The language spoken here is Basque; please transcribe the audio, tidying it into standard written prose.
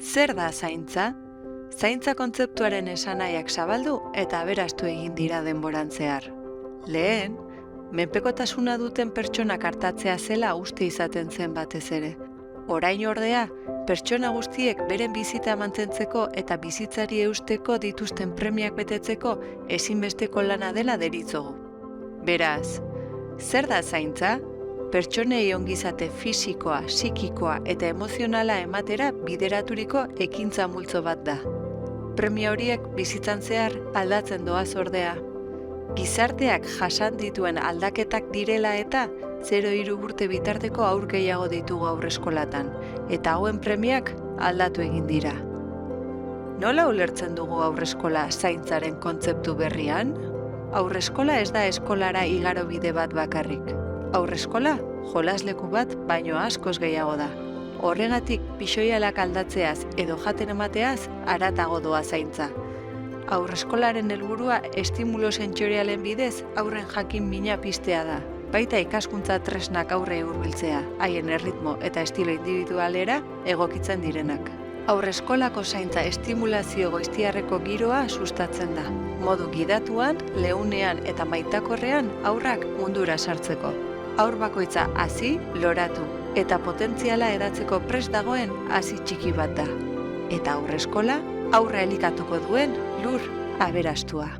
Zer da zaintza? Zaintza kontzeptuaren esanahiak zabaldu eta aberastu egin dira denboran zehar. Lehen, menpekotasuna duten pertsonak artatzea zela uste izaten zen batez ere. Orain ordea, pertsona guztiek beren bizita mantentzeko eta bizitzari eusteko dituzten premiak betetzeko ezinbesteko lana dela deritzogu. Beraz, zer da zaintza? Pertsonei ongizate fisikoa, psikikoa eta emozionala ematera bideraturiko ekintza multzo bat da. Premia horiek bizitzan zehar aldatzen doaz ordea. Gizarteak jasan dituen aldaketak direla eta 0-3 urte bitarteko haur gehiago ditugu haurreskolatan, eta hauen premiak aldatu egin dira. Nola ulertzen dugu haurreskola zaintzaren kontzeptu berrian? Haurreskola ez da eskolara igarobide bat bakarrik. Haurreskola, jolasleku bat baino askoz gehiago da. Horregatik, pixoialak aldatzeaz edo jaten emateaz haratago doa zaintza. Haurreskolaren helburua estimulo sentsorialen bidez haurren jakin mina piztea da. Baita ikaskuntza tresnak aurrei hurbiltzea, haien erritmo eta estilo individualera egokitzen direnak. Haurreskolako zaintza estimulazio goiztiarreko giroa sustatzen da. Modu gidatuan, leunean eta maitakorrean aurrak mundura sartzeko. Haur bakoitza hazi, loratu, eta potentziala edatzeko prest dagoen hazi txiki bat da. Eta haurreskola, aurra elikatuko duen lur aberastua.